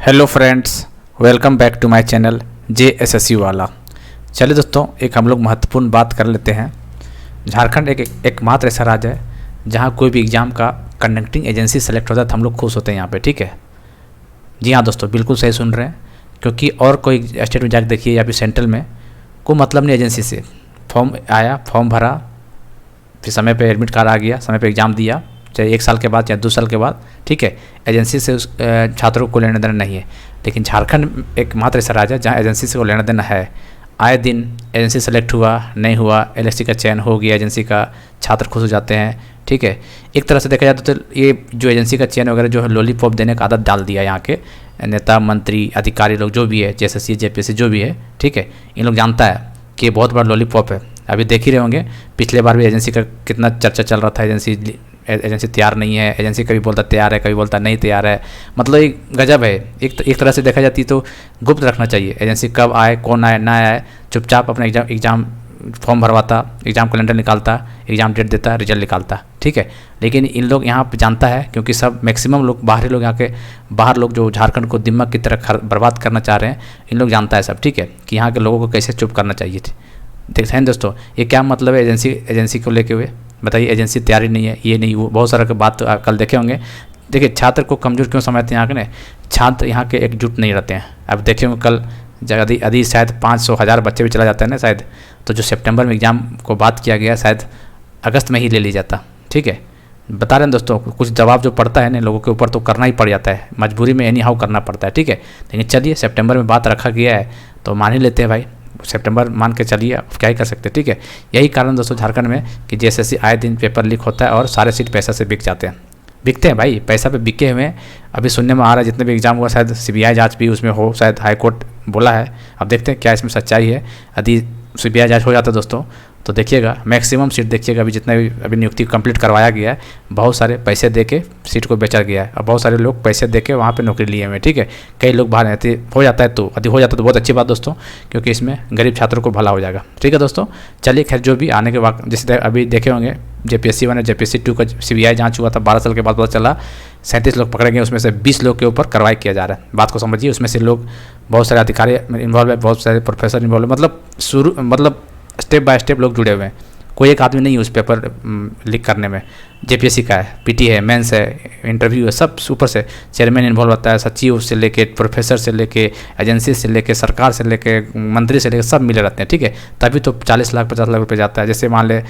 Hello friends, welcome back to my channel JSSC वाला। चलिए दोस्तों, एक हम लोग महत्वपूर्ण बात कर लेते हैं। झारखंड एकमात्र ऐसा राज्य है जहां कोई भी एग्ज़ाम का कंडक्टिंग एजेंसी सेलेक्ट होता है तो हम लोग खुश होते हैं यहाँ पे। ठीक है, जी हाँ दोस्तों, बिल्कुल सही सुन रहे हैं, क्योंकि और कोई स्टेट में जाकर देखिए या फिर सेंट्रल में कोई मतलब नहीं एजेंसी से। फॉर्म आया, फॉर्म भरा, फिर समय पे एडमिट कार्ड आ गया, समय पे एग्ज़ाम दिया, चाहे 1 साल के बाद या 2 साल के बाद। ठीक है, एजेंसी से उस छात्रों को लेना देना नहीं है। लेकिन झारखंड एकमात्र ऐसा राज्य है जहाँ एजेंसी से को लेना देना है। आए दिन एजेंसी सेलेक्ट हुआ, नहीं हुआ, LST का चयन हो गया एजेंसी का, छात्र खुश हो जाते हैं। ठीक है, एक तरह से देखा जाए तो ये जो एजेंसी का चयन वगैरह जो है लॉलीपॉप देने का आदत डाल दिया यहाँ के नेता मंत्री अधिकारी लोग जो भी है, JSSC JPSC जो भी है। ठीक है, इन लोग जानता है कि ये बहुत बड़ा लॉलीपॉप है। अभी देख ही रहे होंगे, पिछले बार भी एजेंसी का कितना चर्चा चल रहा था, एजेंसी तैयार नहीं है, एजेंसी कभी बोलता तैयार है, कभी बोलता नहीं तैयार है। मतलब एक गजब है। एक तरह से देखा जाती तो गुप्त रखना चाहिए एजेंसी, कब आए, कौन आए, ना आए, चुपचाप अपना एग्ज़ाम फॉर्म भरवाता, एग्ज़ाम कैलेंडर निकालता, एग्ज़ाम डेट देता, रिजल्ट निकालता। ठीक है, लेकिन इन लोग यहाँ पे जानता है, क्योंकि सब मैक्सिमम लोग बाहरी लोग यहाँ के बाहर लोग जो झारखंड को दिमाग की तरह बर्बाद करना चाह रहे हैं, इन लोग जानता है सब। ठीक है, कि यहाँ के लोगों को कैसे चुप करना चाहिए थी। देखते हैं दोस्तों, ये क्या मतलब है एजेंसी को लेके हुए, बताइए। एजेंसी तैयारी नहीं है, ये नहीं, वो बहुत सारा के बात तो कल देखे होंगे। देखिए, छात्र को कमज़ोर क्यों समझते हैं यहाँ के ने, छात्र यहाँ के एकजुट नहीं रहते हैं। अब देखे होंगे कल यदि शायद 500,000 बच्चे भी चला जाता है ना शायद, तो जो सितंबर में एग्ज़ाम को बात किया गया शायद अगस्त में ही ले ली जाता। ठीक है, बता रहे हैं दोस्तों, कुछ दबाव जो पड़ता है ना लोगों के ऊपर तो करना ही पड़ जाता है, मजबूरी में एनी हाउ करना पड़ता है। ठीक है, लेकिन चलिए, सितंबर में बात रखा गया है तो मान ही लेते हैं भाई, सितंबर मान के चलिए, अब क्या ही कर सकते हैं। ठीक है, यही कारण दोस्तों झारखंड में कि JSSC आए दिन पेपर लीक होता है और सारे सीट पैसा से बिक जाते हैं। बिकते हैं भाई, पैसा पे बिके हुए हैं। अभी सुनने में आ रहा है जितने भी एग्जाम हुआ शायद CBI जांच भी उसमें हो, शायद हाई कोर्ट बोला है। अब देखते हैं क्या इसमें सच्चाई है। यदि CBI जांच हो जाता है दोस्तों तो देखिएगा मैक्सिमम सीट देखिएगा, अभी जितना भी अभी नियुक्ति कंप्लीट करवाया गया है, बहुत सारे पैसे दे के सीट को बेचा गया है और बहुत सारे लोग पैसे दे के वहाँ पर नौकरी लिए हुए हैं। ठीक है, कई लोग बाहर रहते हो जाता है तो यदि हो जाता है तो बहुत अच्छी बात दोस्तों, क्योंकि इसमें गरीब छात्रों को भला हो जाएगा। ठीक है दोस्तों, चलिए खैर जो भी आने के बाद, जैसे अभी देखे होंगे JPSC 1 और JPSC 2 का CBI जांच हुआ था, 12 साल के बाद पता चला 37 लोग पकड़े गए, उसमें से 20 लोग के ऊपर कार्रवाई किया जा रहा है। बात को समझिए, उसमें से लोग बहुत सारे अधिकारी इन्वॉल्व है, बहुत सारे प्रोफेसर इन्वॉल्व है, मतलब स्टेप बाय स्टेप लोग जुड़े हुए हैं। कोई एक आदमी नहीं है उस पेपर लीक करने में। JPSC का है, PT है, मेंस है, इंटरव्यू है, सब ऊपर से चेयरमैन इन्वॉल्व होता है, सचिव से लेके प्रोफेसर से लेके एजेंसी से लेके सरकार से लेके मंत्री से लेके सब मिले रहते हैं। ठीक है, तभी तो 40 लाख 50 लाख रुपये जाता है। जैसे मान ले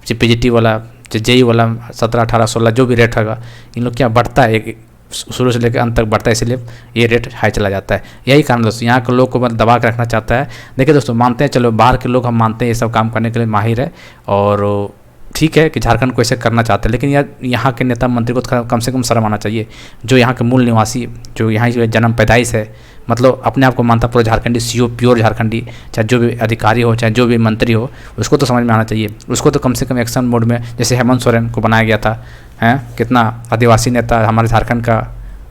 PGT वाला, JEE वाला 17 18 16 जो भी रेट होगा, इन लोग क्या बढ़ता है, एक शुरू से लेकर अंत तक बढ़ता है, इसलिए ये रेट हाई चला जाता है। यही कारण दोस्तों, यहाँ के लोग को मतलब दबा के रखना चाहता है। देखिए दोस्तों, मानते हैं, चलो बाहर के लोग हम मानते हैं ये सब काम करने के लिए माहिर है, और ठीक है कि झारखंड को ऐसे करना चाहते हैं, लेकिन यार यहाँ के नेता मंत्री को कम से कम शर्म आना चाहिए। जो यहाँ के मूल निवासी, जो यहाँ की जन्म पैदाइश है, मतलब अपने आप को मानता पूरा झारखंडी, CO प्योर झारखंडी, चाहे जो भी अधिकारी हो, चाहे जो भी मंत्री हो, उसको तो समझ में आना चाहिए। उसको तो कम से कम एक्शन मोड में, जैसे हेमंत सोरेन को बनाया गया था, हैं, कितना आदिवासी नेता, हमारे झारखंड का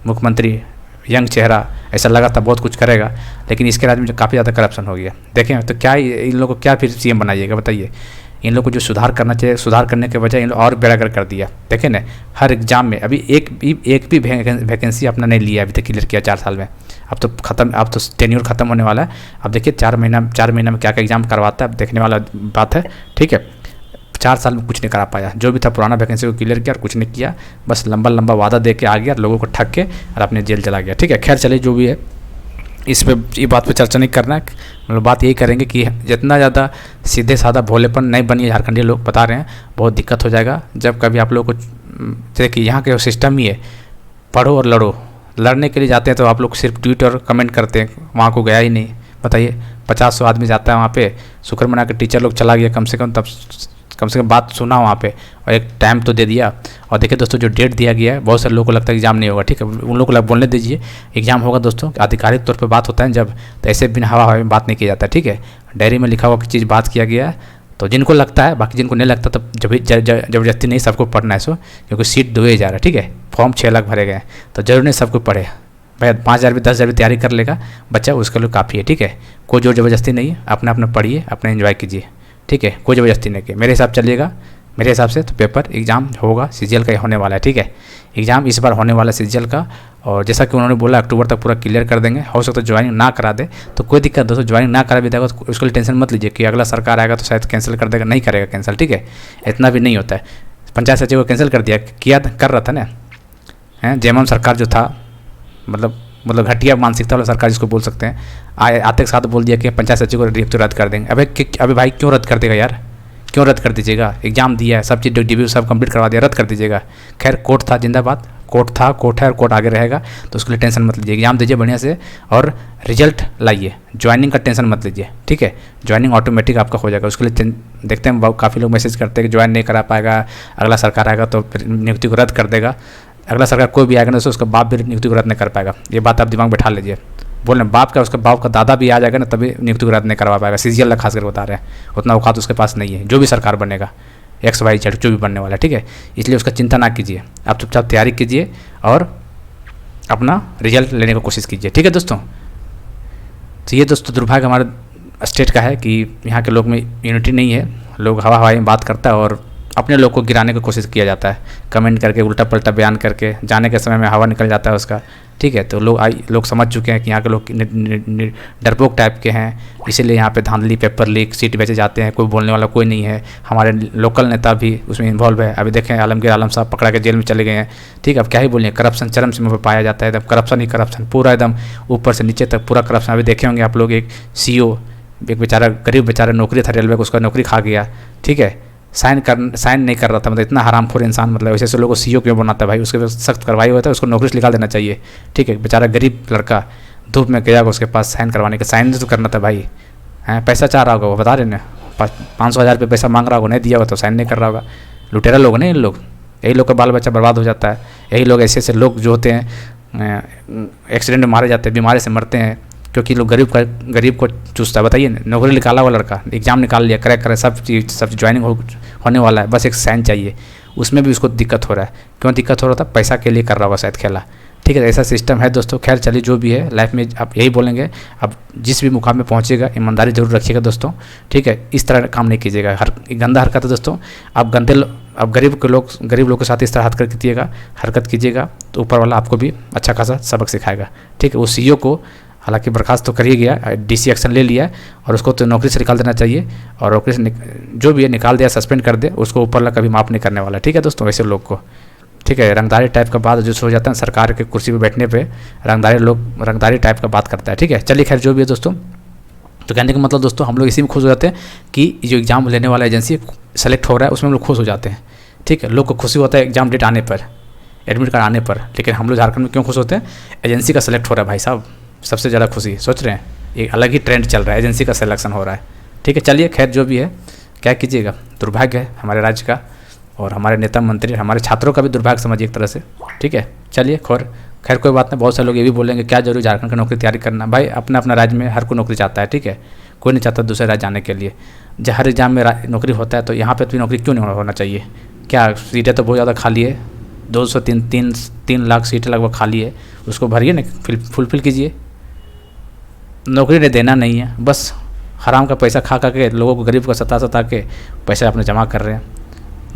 मुख्यमंत्री, यंग चेहरा, ऐसा लगा था बहुत कुछ करेगा, लेकिन इसके राज्य में काफ़ी ज़्यादा करप्शन हो गया। देखें तो क्या इन लोगों को क्या फिर CM बनाइएगा, बताइए। इन लोगों को जो सुधार करना चाहिए, सुधार करने के बजाय इन लोग और बेड़ागर कर दिया। देखें ना, हर एग्जाम में अभी एक भी वैकेंसी अपना नहीं लिया अभी तक, क्लियर किया 4 साल में। अब तो खत्म, अब तो टेन्योर खत्म होने वाला है। अब देखिए 4 महीना में क्या क्या एग्जाम करवाता है, अब देखने वाला बात है। ठीक है, 4 साल में कुछ नहीं करा पाया, जो भी था पुराना वैकेंसी को क्लियर किया और कुछ नहीं किया, बस लंबा वादा दे के आ गया, लोगों को ठग के और अपने जेल चला गया। ठीक है, खैर चलिए जो भी है, इस पे ये बात पे चर्चा नहीं करना है। मतलब बात यही करेंगे कि जितना ज़्यादा सीधे साधा भोलेपन नहीं बनिए झारखंडी लोग, बता रहे हैं बहुत दिक्कत हो जाएगा। जब कभी आप लोग को देखिए, यहाँ के सिस्टम ही है, पढ़ो और लड़ो। लड़ने के लिए जाते हैं तो आप लोग सिर्फ ट्वीट और कमेंट करते हैं, वहाँ को गया ही नहीं। बताइए, 50-100 आदमी जाता है वहाँ पे, शुक्र मना के टीचर लोग चला गया, कम से कम बात सुना वहाँ पे और एक टाइम तो दे दिया। और देखिए दोस्तों, जो डेट दिया गया है, बहुत सारे लोगों को लगता है एग्जाम नहीं होगा। ठीक है, उन लोगों को बोलने दीजिए, एग्जाम होगा दोस्तों। आधिकारिक तौर पे बात होता है जब, तो ऐसे बिना हवा में बात नहीं किया जाता। ठीक है, डायरी में लिखा हुआ चीज़ बात किया गया है, तो जिनको लगता है, बाकी जिनको नहीं लगता तब जबरदस्ती नहीं सबको पढ़ना है। सो क्योंकि सीट 2 ही जा रहा है। ठीक है, फॉर्म 6 लाख भरे गए, तो जरूर नहीं सबको पढ़े भाई। 5,000 भी 10,000 भी तैयारी कर लेगा बच्चा, उसके लिए काफ़ी है। ठीक है, कोई जोर जबरदस्ती नहीं है, अपना पढ़िए, अपना एंजॉय कीजिए। ठीक है, कोई जबरदस्ती नहीं की, मेरे हिसाब चलिएगा। मेरे हिसाब से तो पेपर एग्ज़ाम होगा, CGL का ही होने वाला है। ठीक है, एग्ज़ाम इस बार होने वाला CGL का, और जैसा कि उन्होंने बोला अक्टूबर तक पूरा क्लियर कर देंगे। हो सकता है ज्वाइनिंग ना करा दे तो कोई दिक्कत दोस्तों, ज्वाइनिंग ना करा भी देगा तो उसके लिए टेंशन मत लीजिए कि अगला सरकार आएगा तो शायद कैंसिल कर देगा, नहीं करेगा कैंसिल, ठीक है, इतना भी नहीं होता है। पंचायत सचिव को कैंसिल कर दिया, किया कर रहा था ना, हैं जयमान सरकार जो था, मतलब घटिया मानसिकता वाला सरकार जिसको बोल सकते हैं, आते के साथ बोल दिया कि पंचायत सचिव को नियुक्ति रद्द कर देंगे। अबे भाई क्यों रद्द कर देगा यार, क्यों रद्द कर दीजिएगा, एग्जाम दिया है, सब चीज़ डिब्यू सब कंप्लीट करवा दिया, रद्द कर दीजिएगा। खैर कोर्ट था, जिंदाबाद, कोर्ट था, कोर्ट है और कोर्ट आगे रहेगा, तो उसके लिए टेंशन मत लीजिए, एग्जाम दीजिए बढ़िया से और रिजल्ट लाइए, ज्वाइनिंग का टेंशन मत लीजिए, ठीक है, ज्वाइनिंग ऑटोमेटिक आपका हो जाएगा। उसके लिए देखते हैं काफ़ी लोग मैसेज करते हैं कि ज्वाइन नहीं करा पाएगा, अगला सरकार आएगा तो फिर नियुक्ति को रद्द कर देगा। अगला सरकार कोई भी आएगा ना तो उसका बाप भी नियुक्ति को रद्द नहीं कर पाएगा, ये बात आप दिमाग में बैठा लीजिए। बोल रहे बाप का, उसका बाप का दादा भी आ जाएगा ना तभी नियुक्ति को रद्द नहीं करवा पाएगा, सीजीएल खास कर बता रहे हैं, उतना औकात उसके पास नहीं है। जो भी सरकार बनेगा XYZ जो भी बनने वाला है, ठीक है, इसलिए उसका चिंता ना कीजिए, आप चुपचाप तैयारी कीजिए और अपना रिजल्ट लेने की कोशिश कीजिए, ठीक है दोस्तों। तो ये दोस्तों दुर्भाग्य हमारे स्टेट का है कि यहाँ के लोग में यूनिटी नहीं है, लोग हवा हवाई में बात करता है और अपने लोग को गिराने की कोशिश किया जाता है, कमेंट करके उल्टा पलटा बयान करके, जाने के समय में हवा निकल जाता है उसका, ठीक है। तो लोग समझ चुके हैं कि यहाँ के लोग डरपोक टाइप के हैं, इसीलिए यहाँ पे धांधली, पेपर लीक, सीट बेचे जाते हैं, कोई बोलने वाला कोई नहीं है। हमारे लोकल नेता भी उसमें इन्वॉल्व है, अभी देखें आलमगीर आलम साहब पकड़ा के जेल में चले गए हैं, ठीक है। अब क्या ही बोलिए, करप्शन चरम सीमा पर पाया जाता है, एकदम करप्शन ही करप्शन, पूरा एकदम ऊपर से नीचे तक पूरा करप्शन। अभी देखे होंगे आप लोग, एक CEO, एक बेचारा गरीब बेचारा नौकरी था रेलवे को, उसका नौकरी खा गया, ठीक है, साइन नहीं कर रहा था, मतलब इतना हरामखोर इंसान, मतलब ऐसे लोगों को CEO क्यों बनाता है भाई, उसके पास सख्त कार्रवाई होता है, उसको नौकरी से निकाल देना चाहिए, ठीक है। बेचारा गरीब लड़का धूप में गया, उसके पास साइन करवाने का, साइन तो करना था भाई, हैं पैसा चाह रहा होगा वो, बता रहे ना 500,000 रुपये पैसा मांग रहा होगा, नहीं दिया होगा तो साइन नहीं कर रहा होगा। लुटेरा लोग हैं इन लोग, यही लोग का बाल बच्चा बर्बाद हो जाता है, यही लोग ऐसे लोग जो होते हैं एक्सीडेंट में मारे जाते हैं, बीमारी से मरते हैं, क्योंकि लोग गरीब को चूसता है। बताइए, नौकरी निकाला हुआ लड़का, एग्जाम निकाल लिया, क्रैक करे, सब चीज़ ज्वाइनिंग होने वाला है, बस एक साइन चाहिए, उसमें भी उसको दिक्कत हो रहा है। क्यों दिक्कत हो रहा था, पैसा के लिए कर रहा होगा शायद खेला, ठीक है। ऐसा सिस्टम है दोस्तों। खैर चलिए, जो भी है लाइफ में आप यही बोलेंगे, अब जिस भी मुकाम में पहुंचेगा ईमानदारी जरूर रखिएगा दोस्तों, ठीक है। इस तरह काम नहीं कीजिएगा, गंदा हरकत है दोस्तों। आप गरीब लोग के साथ इस तरह हरकत कीजिएगा तो ऊपर वाला आपको भी अच्छा खासा सबक सिखाएगा, ठीक है। वो CEO को हालांकि बर्खास्त तो कर ही गया, DC एक्शन ले लिया और उसको तो नौकरी से निकाल देना चाहिए, और नौकरी से जो भी है निकाल दिया, सस्पेंड कर दे, उसको ऊपर वाला कभी माफ़ नहीं करने वाला, ठीक है दोस्तों। ऐसे लोग को, ठीक है, रंगदारी टाइप का बात जो हो जाता है सरकार के कुर्सी पे बैठने पे, रंगदारी टाइप का बात करता है, ठीक है। चलिए खैर जो भी है दोस्तों, तो कहने का मतलब दोस्तों हम लोग इसी में खुश हो जाते हैं कि जो एग्ज़ाम लेने वाला एजेंसी सेलेक्ट हो रहा है उसमें हम लोग खुश हो जाते हैं, ठीक है। लोग को खुशी होता है एग्जाम डेट आने पर, एडमिट कार्ड आने पर, लेकिन हम लोग झारखंड में क्यों खुश होते हैं, एजेंसी का सेलेक्ट हो रहा है भाई साहब, सबसे ज़्यादा खुशी। सोच रहे हैं एक अलग ही ट्रेंड चल रहा है, एजेंसी का सिलेक्शन हो रहा है, ठीक है। चलिए खैर जो भी है, क्या कीजिएगा, दुर्भाग्य है हमारे राज्य का और हमारे नेता मंत्री, हमारे छात्रों का भी दुर्भाग्य समझिए एक तरह से, ठीक है। चलिए खैर कोई बात नहीं। बहुत सारे लोग ये भी बोलेंगे क्या जरूरी झारखंड की नौकरी तैयारी करना, भाई अपना अपना राज्य में हर कोई नौकरी चाहता है, ठीक है, कोई नहीं चाहता दूसरे राज्य जाने के लिए। जब हर एग्जाम में नौकरी होता है तो यहाँ पर भी नौकरी क्यों नहीं होना चाहिए, क्या सीटें तो बहुत ज़्यादा खाली है, 203 लाख सीटें लगभग खाली है, उसको भरिए ना, फुलफिल कीजिए। नौकरी ने देना नहीं है, बस हराम का पैसा खा के लोगों को, गरीब को सता के पैसा अपने जमा कर रहे हैं,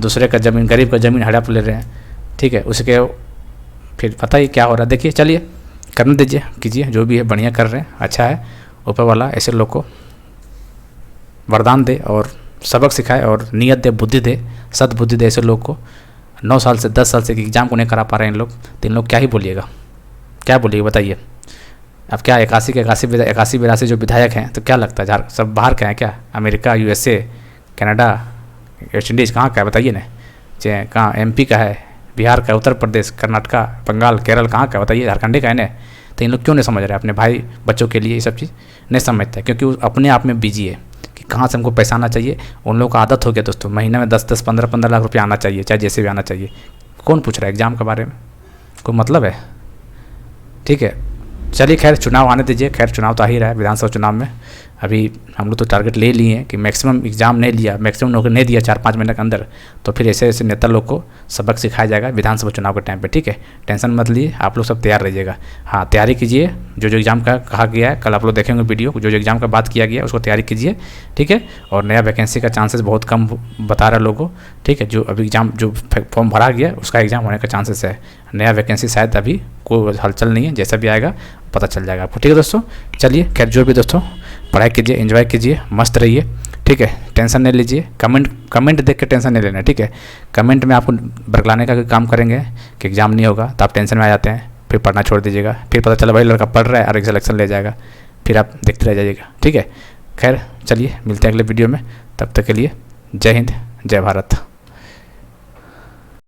दूसरे का ज़मीन, गरीब का ज़मीन हड़प ले रहे हैं, ठीक है। उसके फिर पता ही क्या हो रहा है, देखिए चलिए करने दीजिए, कीजिए जो भी है, बढ़िया कर रहे हैं, अच्छा है। ऊपर वाला ऐसे लोग को वरदान दे और सबक सिखाए और नियत दे, बुद्धि दे, सद्बुद्धि दे ऐसे लोग को। 9 साल से 10 साल से एग्जाम को नहीं करा पा रहे हैं इन लोग, तो इन लोग क्या बोलिएगा बताइए। अब क्या 81 जो विधायक हैं तो क्या लगता है सब बाहर के हैं क्या, America, USA, Canada, West Indies, कहाँ का है बताइए ना, कहाँ MP का है, बिहार का, उत्तर प्रदेश, कर्नाटका, बंगाल, केरल, कहाँ का बताइए, झारखंड का है ना। तो इन लोग क्यों नहीं समझ रहे अपने भाई बच्चों के लिए ये सब चीज़ नहीं समझते, क्योंकि वो अपने आप में बिजी है कि कहाँ से हमको पैसा आना चाहिए। उन लोगों का आदत हो गया दोस्तों, महीने में 10-10, 15-15 लाख रुपया आना चाहिए, चाहे जैसे भी आना चाहिए। कौन पूछ रहा है एग्जाम के बारे में, कोई मतलब है, ठीक है। चलिए खैर चुनाव आने दीजिए, खैर चुनाव तो आ ही रहा है, विधानसभा चुनाव में अभी हम लोग तो टारगेट ले लिए हैं कि मैक्सिमम एग्ज़ाम नहीं लिया, मैक्सिमम नौकरी नहीं दिया 4-5 महीने के अंदर, तो फिर ऐसे ऐसे नेता लोग को सबक सिखाया जाएगा विधानसभा चुनाव के टाइम पे। ठीक है, टेंशन मत लिए, आप लोग सब तैयार रहिएगा। हाँ, तैयारी कीजिए, जो जो एग्ज़ाम का कहा गया है, कल आप लोग देखेंगे वीडियो, जो जो एग्ज़ाम का बात किया गया है उसको तैयारी कीजिए। ठीक है, और नया वैकेंसी का चांसेस बहुत कम बता रहा है लोगों। ठीक है, जो अभी एग्ज़ाम जो फॉर्म भरा गया है उसका एग्ज़ाम होने का चांसेस है। नया वैकेंसी शायद अभी कोई हलचल नहीं है, जैसा भी आएगा पता चल जाएगा आपको। ठीक है दोस्तों, चलिए खैर जो भी दोस्तों, पढ़ाई कीजिए, एंजॉय कीजिए, मस्त रहिए। ठीक है, टेंशन नहीं लीजिए, कमेंट देख के टेंशन नहीं लेना। ठीक है, कमेंट में आपको बरगलाने का काम करेंगे कि एग्ज़ाम नहीं होगा तो आप टेंशन में आ जाते हैं, फिर पढ़ना छोड़ दीजिएगा, फिर पता चला भाई लड़का पढ़ रहा है और एक सिलेक्शन ले जाएगा, फिर आप देखते रह जाइएगा। ठीक है, खैर चलिए मिलते हैं अगले वीडियो में, तब तक के लिए जय हिंद, जय भारत।